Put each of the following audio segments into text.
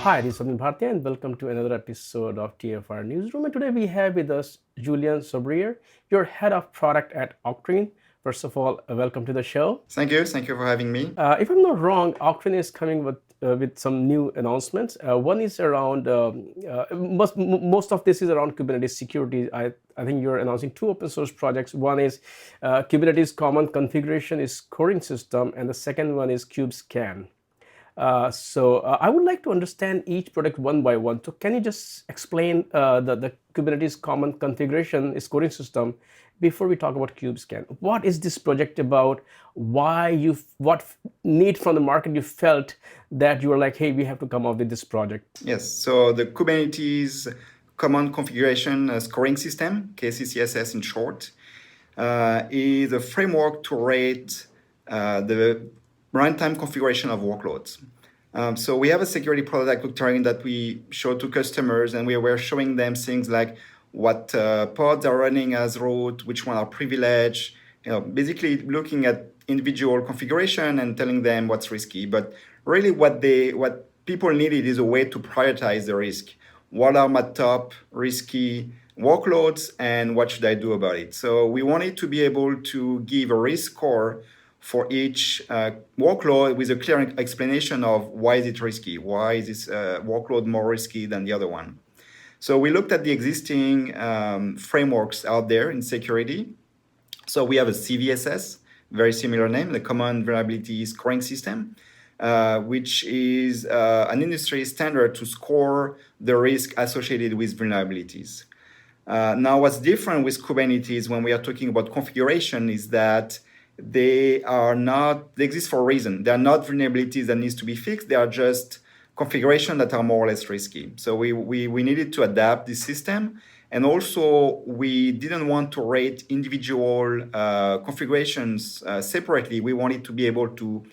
Hi, this is Samir Bhartia and welcome to another episode of TFR Newsroom. And today we have with us Julian Sobrier, your head of product at Octarine. First of all, welcome to the show. Thank you. Thank you for having me. If I'm not wrong, Octarine is coming with some new announcements. One is around most of this is around Kubernetes security. I think you're announcing two open source projects. One is Kubernetes common configuration is scoring system, and the second one is Cubescan. I would like to understand each product one by one. So can you just explain the Kubernetes common configuration scoring system before we talk about Cubescan? What is this project about? What need from the market you felt that you were like, hey, we have to come up with this project? Yes. So the Kubernetes common configuration scoring system, KCCSS in short, is a framework to rate the runtime configuration of workloads. So we have a security product Octarine that we show to customers, and we were showing them things like what pods are running as root, which one are privileged, basically looking at individual configuration and telling them what's risky. But really what people needed is a way to prioritize the risk. What are my top risky workloads and what should I do about it? So we wanted to be able to give a risk score for each workload with a clear explanation of why is it risky, why is this workload more risky than the other one. So we looked at the existing frameworks out there in security. So we have a CVSS, very similar name, the Common Vulnerability Scoring System, which is an industry standard to score the risk associated with vulnerabilities. Now, what's different with Kubernetes when we are talking about configuration is that they exist for a reason. They are not vulnerabilities that needs to be fixed. They are just configuration that are more or less risky. So we needed to adapt this system. And also, we didn't want to rate individual configurations separately. We wanted to be able to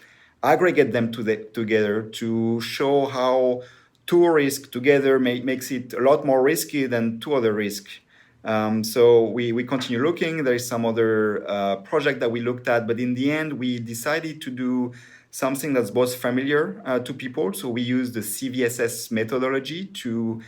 aggregate them together to show how two risks together makes it a lot more risky than two other risks. So we continue looking. There is some other project that we looked at, but in the end, we decided to do something that's both familiar to people. So we use the CVSS methodology to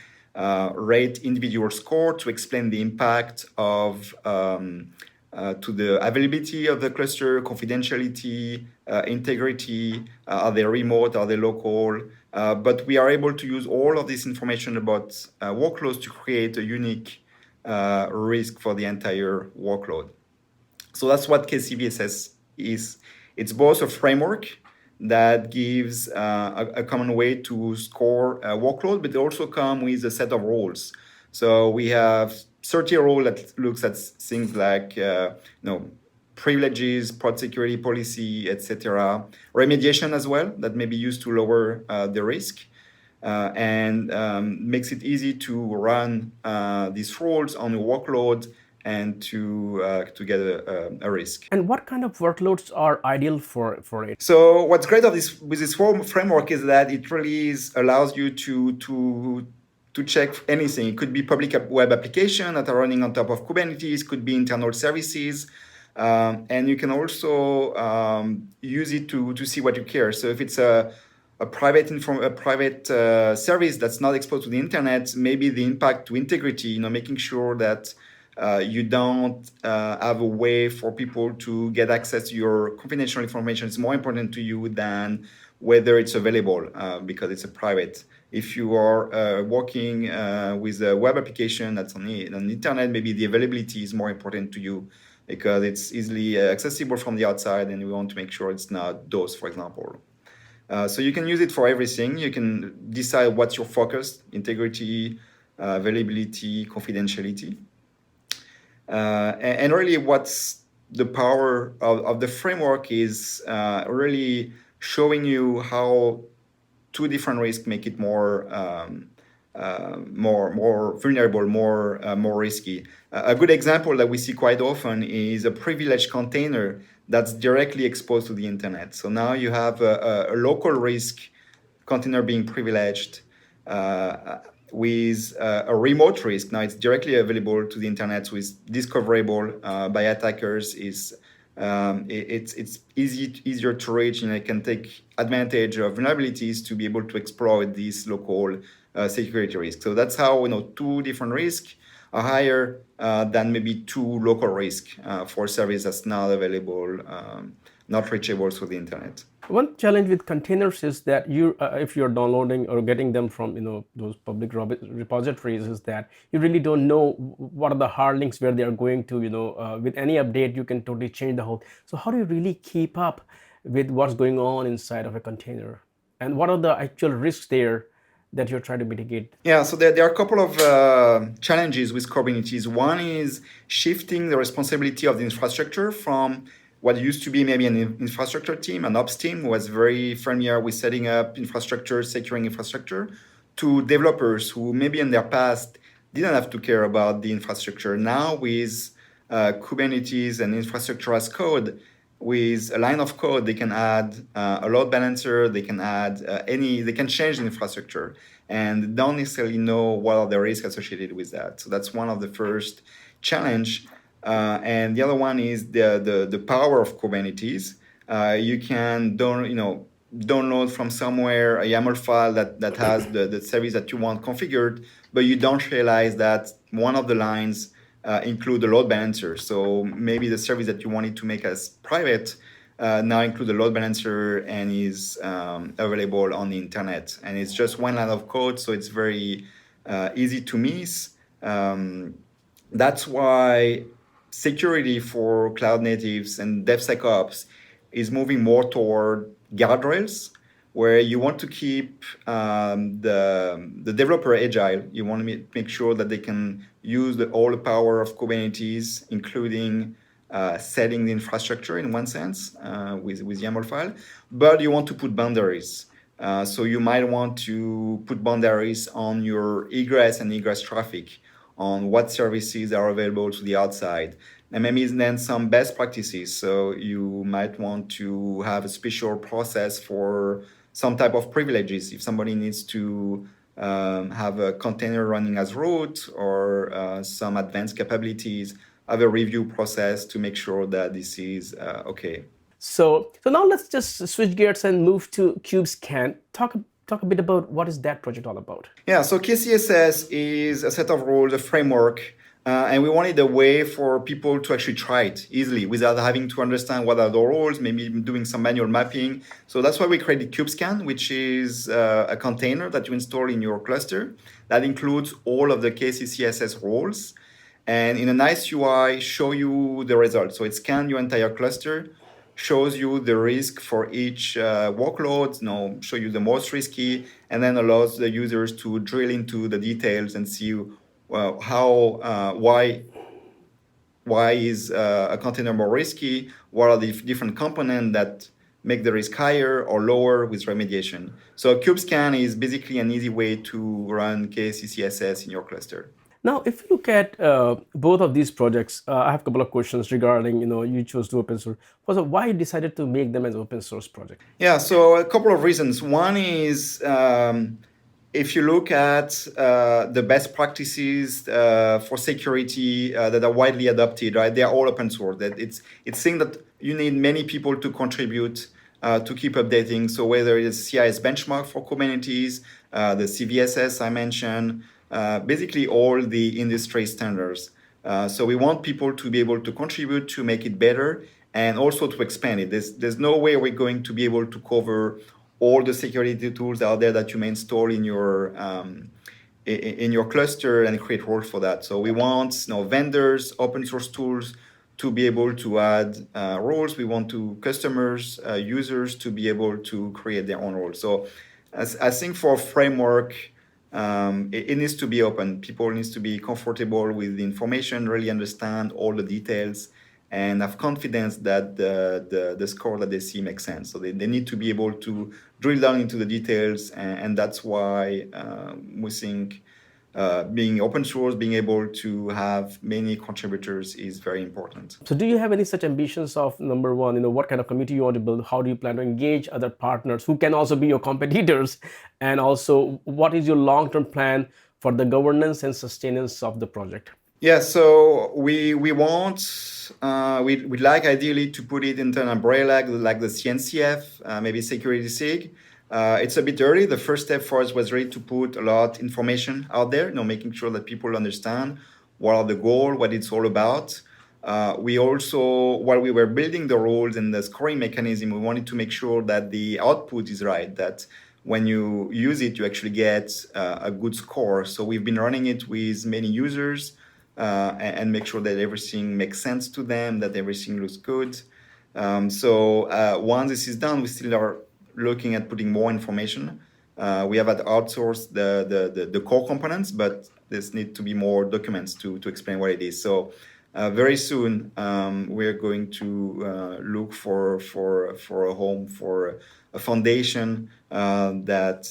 rate individual score to explain the impact of to the availability of the cluster, confidentiality, integrity, are they remote, are they local? But we are able to use all of this information about workloads to create a unique risk for the entire workload. So that's what KCCSS is. It's both a framework that gives a common way to score a workload, but it also comes with a set of rules. So we have 30 rules that looks at things like privileges, pod security policy, etc. Remediation as well that may be used to lower the risk. And makes it easy to run these rules on a workload and to get a risk. And what kind of workloads are ideal for it? So what's great with this framework is that it really allows you to check anything. It could be public web applications that are running on top of Kubernetes, could be internal services, and you can also use it to see what you care. So if it's a private service that's not exposed to the internet, maybe the impact to integrity, making sure that you don't have a way for people to get access to your confidential information is more important to you than whether it's available because it's a private. If you are working with a web application that's on the internet, maybe the availability is more important to you because it's easily accessible from the outside, and we want to make sure it's not DOS, for example. So you can use it for everything. You can decide what's your focus: integrity, availability, confidentiality. And really what's the power of the framework is really showing you how two different risks make it more vulnerable, more risky. A good example that we see quite often is a privileged container that's directly exposed to the internet. So now you have a local risk container being privileged with a remote risk. Now it's directly available to the internet, so it's discoverable by attackers, is it's easier to reach, and it can take advantage of vulnerabilities to be able to exploit these local security risks. So that's how two different risks are higher than maybe two local risks for a service that's not available, not reachable through the internet. One challenge with containers is that if you're downloading or getting them from those public repositories, is that you really don't know what are the hard links where they are going to. With any update, you can totally change the whole. So how do you really keep up with what's going on inside of a container, and what are the actual risks there that you're trying to mitigate? Yeah, so there are a couple of challenges with Kubernetes. One is shifting the responsibility of the infrastructure from what used to be maybe an infrastructure team, an ops team who was very familiar with setting up infrastructure, securing infrastructure, to developers who maybe in their past didn't have to care about the infrastructure. Now with Kubernetes and infrastructure as code, with a line of code, they can add a load balancer, they can add they can change the infrastructure and don't necessarily know what are the risks associated with that. So that's one of the first challenge. And the other one is the power of Kubernetes. You can download from somewhere a YAML file that has the service that you want configured, but you don't realize that one of the lines include the load balancer. So maybe the service that you wanted to make as private now include the load balancer and is available on the internet. And it's just one line of code, so it's very easy to miss. That's why security for cloud natives and DevSecOps is moving more toward guardrails, where you want to keep the developer agile. You want to make sure that they can use all the power of Kubernetes, including setting the infrastructure in one sense with YAML file, but you want to put boundaries. So you might want to put boundaries on your egress and egress traffic, on what services are available to the outside, and maybe then some best practices. So you might want to have a special process for some type of privileges. If somebody needs to have a container running as root or some advanced capabilities, have a review process to make sure that this is okay. So now let's just switch gears and move to Cubescan. Talk a bit about what is that project all about. Yeah, so KCCSS is a set of rules, a framework, and we wanted a way for people to actually try it easily without having to understand what are the rules, maybe doing some manual mapping. So that's why we created Cubescan, which is a container that you install in your cluster that includes all of the KCCSS rules. And in a nice UI, show you the results. So it scans your entire cluster, shows you the risk for each workload, show you the most risky, and then allows the users to drill into the details and see why is a container more risky, what are the different components that make the risk higher or lower with remediation. So Cubescan is basically an easy way to run KCCSS in your cluster. Now, if you look at both of these projects, I have a couple of questions regarding, you chose to open source. First of all, why you decided to make them as open source project? Yeah, so a couple of reasons. One is if you look at the best practices for security that are widely adopted, right? They are all open source. That it's saying that you need many people to contribute to keep updating. So whether it's CIS benchmark for Kubernetes, the CVSS I mentioned, basically all the industry standards. So we want people to be able to contribute to make it better and also to expand it. There's no way we're going to be able to cover all the security tools out there that you may install in your cluster and create roles for that. So we want vendors, open source tools to be able to add roles. We want customers, users to be able to create their own roles. So I think for a framework, it needs to be open. People needs to be comfortable with the information, really understand all the details, and have confidence that the score that they see makes sense. So they need to be able to drill down into the details, and that's why we think being open source, being able to have many contributors is very important. So do you have any such ambitions of, number one, what kind of community you want to build? How do you plan to engage other partners who can also be your competitors? And also, what is your long-term plan for the governance and sustenance of the project? Yeah, so we want we'd like ideally to put it into an umbrella like the CNCF, maybe security SIG. It's a bit early. The first step for us was really to put a lot information out there, making sure that people understand what are the goal, what it's all about. We also, while we were building the rules and the scoring mechanism, we wanted to make sure that the output is right, that when you use it, you actually get a good score. So we've been running it with many users and make sure that everything makes sense to them, that everything looks good. So once this is done, we still are looking at putting more information. We have had outsourced the core components, but there's need to be more documents to explain what it is. So very soon we're going to look for a home, for a foundation that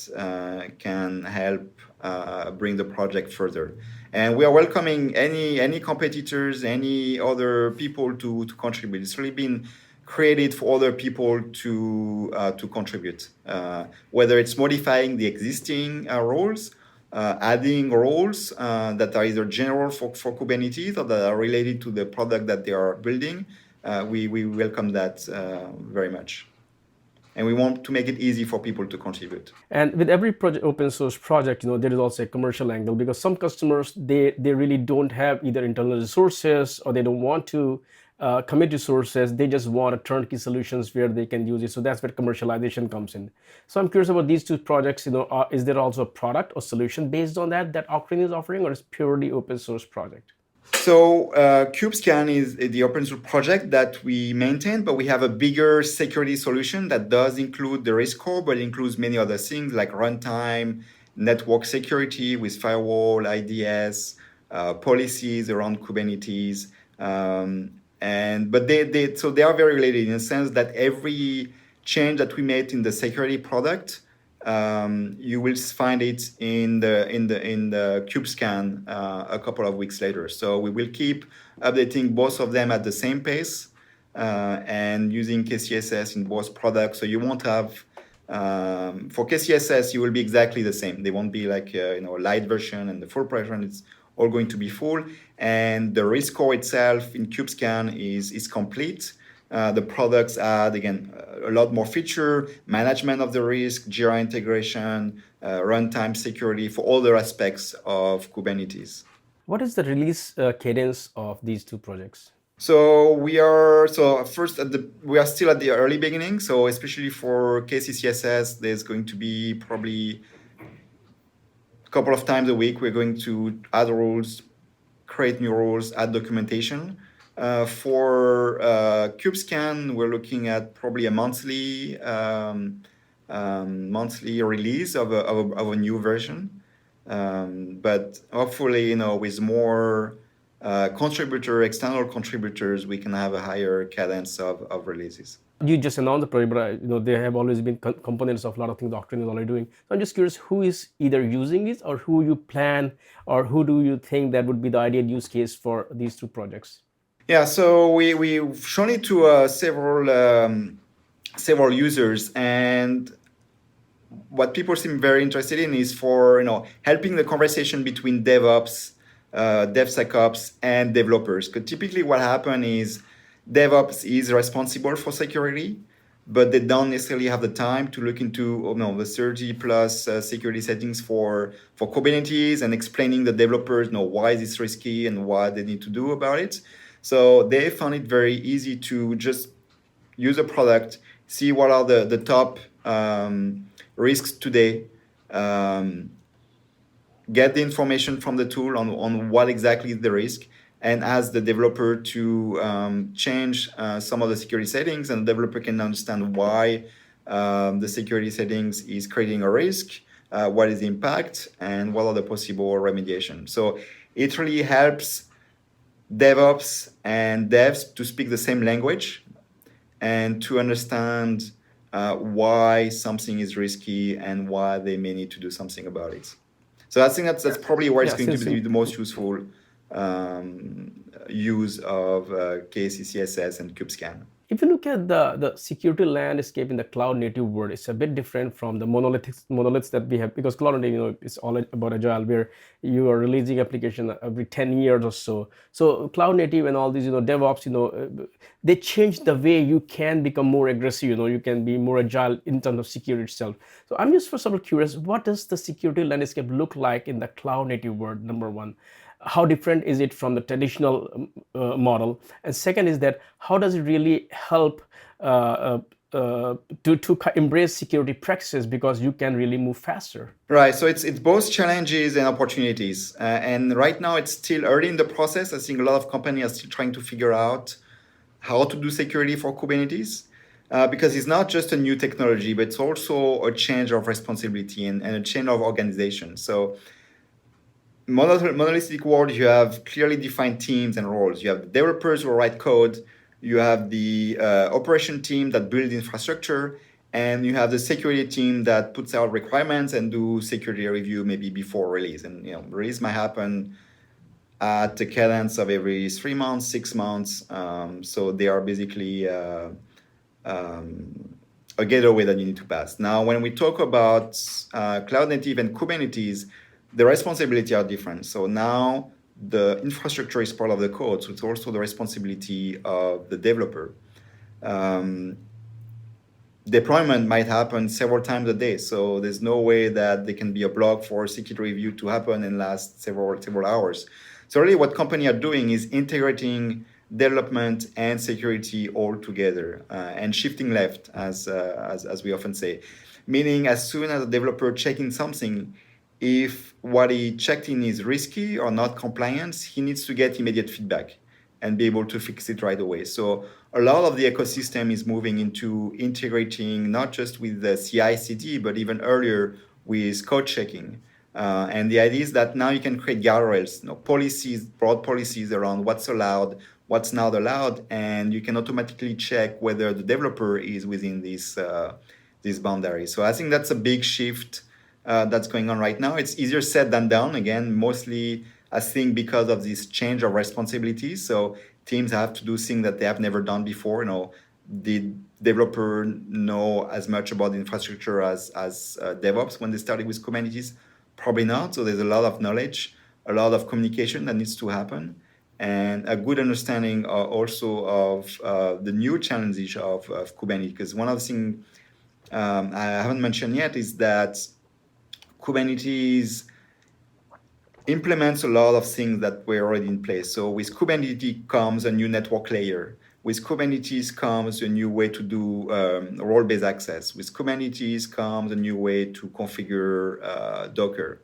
can help bring the project further. And we are welcoming any competitors, any other people to contribute. It's really been created for other people to contribute, whether it's modifying the existing roles, adding roles that are either general for Kubernetes or that are related to the product that they are building. We welcome that very much. And we want to make it easy for people to contribute. And with every project, open source project, there is also a commercial angle, because some customers, they really don't have either internal resources, or they don't want to commit resources. They just want a turnkey solutions where they can use it. So that's where commercialization comes in. So I'm curious about these two projects. Is there also a product or solution based on that Octarine is offering, or is purely open source project? So Cubescan is the open source project that we maintain, but we have a bigger security solution that does include the risk core, but it includes many other things like runtime, network security with firewall, IDS, policies around Kubernetes. But they are very related in the sense that every change that we made in the security product, you will find it in the Cubescan a couple of weeks later. So we will keep updating both of them at the same pace and using KCCSS in both products. So you won't have for KCCSS, you will be exactly the same. They won't be like a light version and the full version. It's all going to be full. And the risk core itself in Cubescan is complete. The products add, again, a lot more feature, management of the risk, Jira integration, runtime security for all the aspects of Kubernetes. What is the release cadence of these two projects? So we are still at the early beginning. So especially for KCCSS, there's going to be probably a couple of times a week we're going to add rules, create new rules, add documentation. For Cubescan, we're looking at probably a monthly release of a new version. But hopefully, with more external contributors, we can have a higher cadence of releases. You just announced the project, but there have always been components of a lot of things Octarine is already doing. So I'm just curious, who is either using it, or who you plan, or who do you think that would be the ideal use case for these two projects? Yeah, so we've shown it to several users, and what people seem very interested in is for helping the conversation between DevOps, DevSecOps, and developers. Because typically, what happens is DevOps is responsible for security, but they don't necessarily have the time to look into the 30 plus security settings for Kubernetes and explaining the developers why is this risky and what they need to do about it. So they found it very easy to just use a product, see what are the top risks today, get the information from the tool on what exactly is the risk, and ask the developer to change some of the security settings, and the developer can understand why the security settings is creating a risk, what is the impact, and what are the possible remediation. So it really helps DevOps and devs to speak the same language and to understand why something is risky and why they may need to do something about it. So I think that's probably where it's going to be the most useful use of KCCSS and Cubescan. If you look at the security landscape in the cloud native world, it's a bit different from the monoliths that we have, because cloud native, it's all about agile, where you are releasing application every 10 years or so. So cloud native and all these, DevOps, they change the way you can become more aggressive. You can be more agile in terms of security itself. So I'm just first of all curious, what does the security landscape look like in the cloud native world? Number one, how different is it from the traditional model? And second is that how does it really help to embrace security practices, because you can really move faster? Right. So it's both challenges and opportunities. And right now it's still early in the process. I think a lot of companies are still trying to figure out how to do security for Kubernetes, because it's not just a new technology, but it's also a change of responsibility and a change of organization. So monolithic world, you have clearly defined teams and roles. You have developers who write code, you have the operation team that builds infrastructure, and you have the security team that puts out requirements and do security review maybe before release. And release might happen at the cadence of every 3 months, 6 months. So they are basically a gateway that you need to pass. Now, when we talk about cloud native and Kubernetes, the responsibility are different. So now the infrastructure is part of the code, so it's also the responsibility of the developer. Deployment might happen several times a day, so there's no way that there can be a blog for a security review to happen and last several hours. So really what companies are doing is integrating development and security all together, and shifting left, as we often say. Meaning, as soon as a developer checking something, if what he checked in is risky or not compliant, he needs to get immediate feedback and be able to fix it right away. So a lot of the ecosystem is moving into integrating not just with the CI/CD, but even earlier with code checking. And the idea is that now you can create guardrails, policies, broad policies around what's allowed, what's not allowed, and you can automatically check whether the developer is within this boundary. So I think that's a big shift that's going on right now. It's easier said than done. Again, mostly I think because of this change of responsibilities. So teams have to do things that they have never done before. Did developer know as much about the infrastructure as DevOps when they started with Kubernetes? Probably not. So there's a lot of knowledge, a lot of communication that needs to happen, and a good understanding also of the new challenges of Kubernetes. Because one of the things I haven't mentioned yet is that Kubernetes implements a lot of things that were already in place. So with Kubernetes comes a new network layer. With Kubernetes comes a new way to do role-based access. With Kubernetes comes a new way to configure Docker.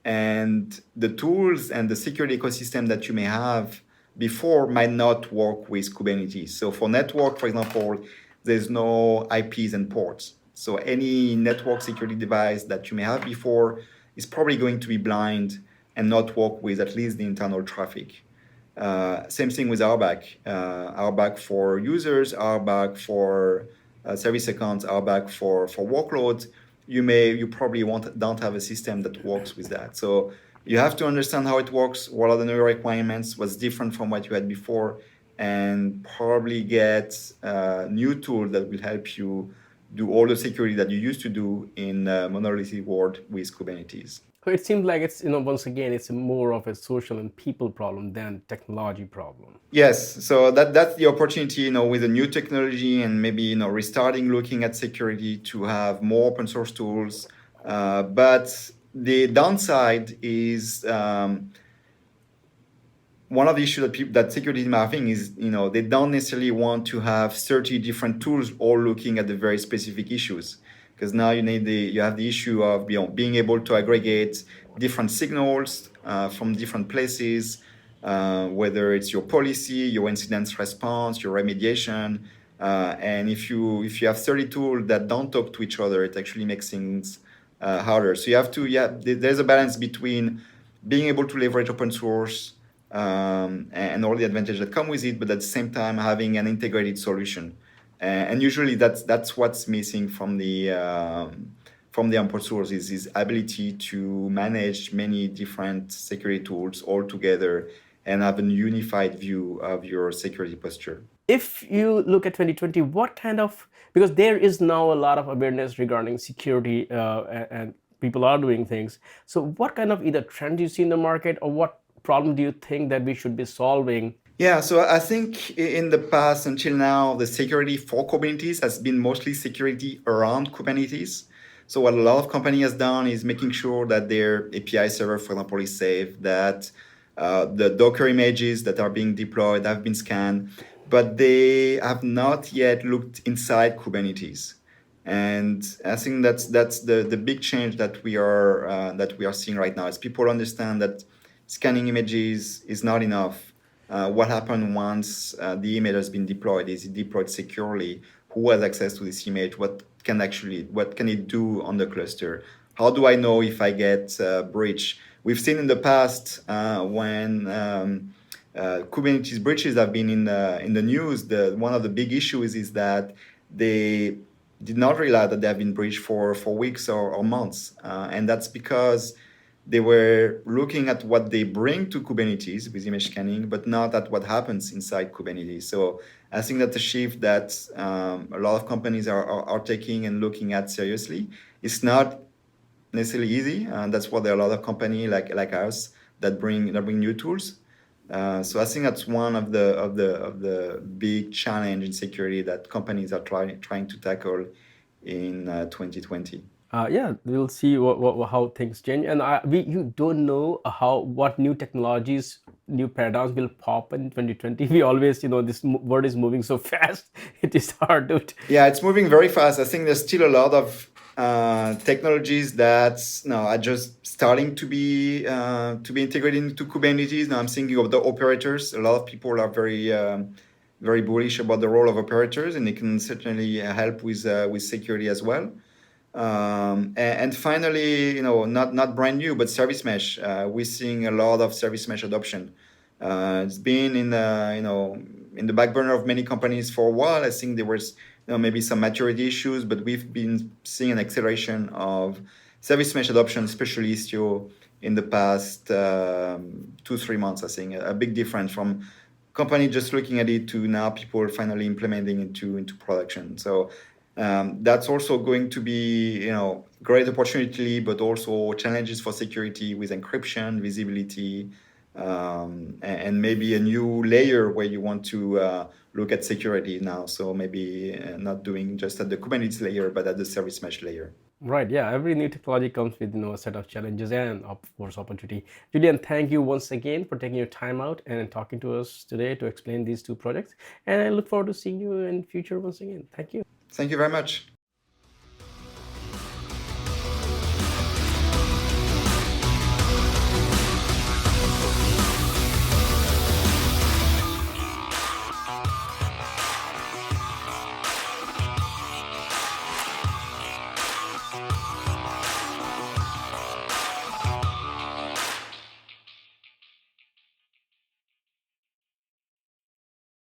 And the tools and the security ecosystem that you may have before might not work with Kubernetes. So for network, for example, there's no IPs and ports. So any network security device that you may have before is probably going to be blind and not work with at least the internal traffic. Same thing with RBAC. RBAC for users, RBAC for service accounts, RBAC for workloads. You probably don't have a system that works with that. So you have to understand how it works, what are the new requirements, what's different from what you had before, and probably get a new tool that will help you do all the security that you used to do in monolithic world with Kubernetes. So it seems like it's, once again, it's more of a social and people problem than technology problem. Yes, so that's the opportunity, with the new technology and maybe, restarting looking at security to have more open source tools. But the downside is one of the issues that security team are having is, they don't necessarily want to have 30 different tools all looking at the very specific issues. Because now you have the issue of being able to aggregate different signals from different places, whether it's your policy, your incident response, your remediation, and if you have 30 tools that don't talk to each other, it actually makes things harder. So there's a balance between being able to leverage open source and all the advantages that come with it, but at the same time having an integrated solution. And usually that's what's missing from the open source is ability to manage many different security tools all together and have a unified view of your security posture. If you look at 2020, what kind of, because there is now a lot of awareness regarding security, and people are doing things. So what kind of either trends you see in the market, or what problem do you think that we should be solving? Yeah, so I think in the past until now, the security for Kubernetes has been mostly security around Kubernetes. So what a lot of company has done is making sure that their API server, for example, is safe, that the Docker images that are being deployed have been scanned, but they have not yet looked inside Kubernetes. And I think that's the big change that we are seeing right now. Is people understand that scanning images is not enough. What happened once the image has been deployed? Is it deployed securely? Who has access to this image? What can it do on the cluster? How do I know if I get breach? We've seen in the past when Kubernetes breaches have been in the news. One of the big issues is that they did not realize that they have been breached for weeks or months, and that's because they were looking at what they bring to Kubernetes with image scanning, but not at what happens inside Kubernetes. So I think that's a shift that a lot of companies are taking and looking at seriously. It's not necessarily easy, and that's why there are a lot of companies like us that bring new tools. So I think that's one of the big challenge in security that companies are trying to tackle in 2020. Yeah, we'll see how things change, and you don't know what new technologies, new paradigms will pop in 2020. We always, this world is moving so fast. It is hard to. Yeah, it's moving very fast. I think there's still a lot of technologies that now are just starting to be integrated into Kubernetes. Now I'm thinking of the operators. A lot of people are very bullish about the role of operators, and they can certainly help with security as well. And finally, not brand new, but service mesh. We're seeing a lot of service mesh adoption. It's been in the back burner of many companies for a while. I think there was maybe some maturity issues, but we've been seeing an acceleration of service mesh adoption, especially Istio, in the past 2-3 months. I think a big difference from company just looking at it to now people finally implementing into production. So that's also going to be great opportunity, but also challenges for security with encryption, visibility, and maybe a new layer where you want to look at security now. So maybe not doing just at the Kubernetes layer, but at the service mesh layer. Right, yeah, every new technology comes with a set of challenges and of course opportunity. Julian, thank you once again for taking your time out and talking to us today to explain these two projects, and I look forward to seeing you in future once again. Thank you. Thank you very much.